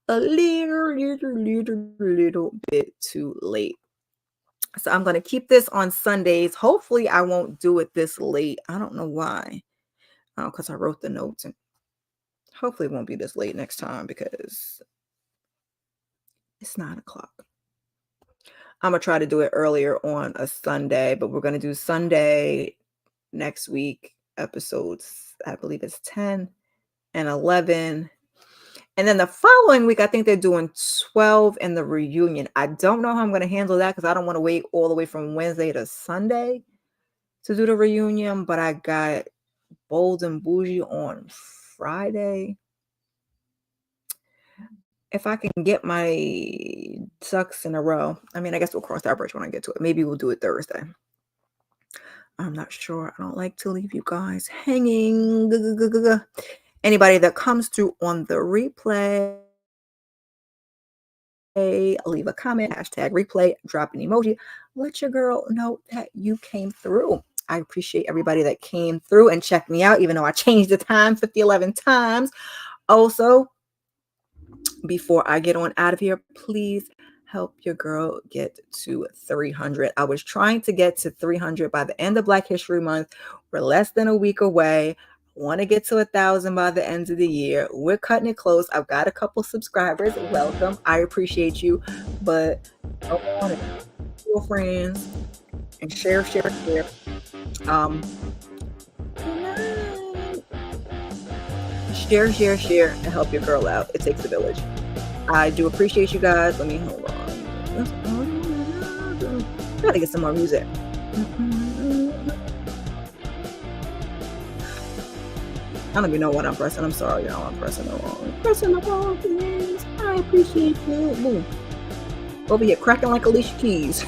a little bit too late. So I'm going to keep this on Sundays. Hopefully I won't do it this late. I don't know why. Because I wrote the notes, and hopefully it won't be this late next time because it's 9:00. I'm going to try to do it earlier on a Sunday, but we're going to do Sunday next week episodes. I believe it's 10 and 11. And then the following week, I think they're doing 12 in the reunion. I don't know how I'm going to handle that because I don't want to wait all the way from Wednesday to Sunday to do the reunion. But I got Bold and Bougie on Friday. If I can get my ducks in a row, I mean, I guess we'll cross that bridge when I get to it. Maybe we'll do it Thursday. I'm not sure. I don't like to leave you guys hanging. Anybody that comes through on the replay, leave a comment, hashtag replay, drop an emoji. Let your girl know that you came through. I appreciate everybody that came through and checked me out, even though I changed the time 11 times. Also, before I get on out of here, please help your girl get to 300. I was trying to get to 300 by the end of Black History Month. We're less than a week away. Want to get to 1,000 by the end of the year. We're cutting it close. I've got a couple subscribers. Welcome. I appreciate you. But go on and tell your friends and share. Share and help your girl out. It takes a village. I do appreciate you guys. Let me hold on. Gotta get some more music. I don't even know what I'm pressing. I'm sorry, y'all. I'm pressing the wrong things. I appreciate you. Boom. Over here cracking like Alicia Keys.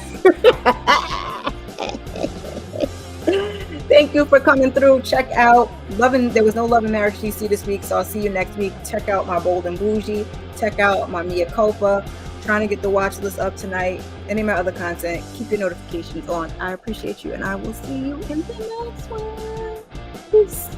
Thank you for coming through. Check out there was no Love and Marriage DC this week, so I'll see you next week. Check out my Bold and Bougie. Check out my Mia Culpa. Trying to get the watch list up tonight. Any of my other content. Keep your notifications on. I appreciate you, and I will see you in the next one. Peace.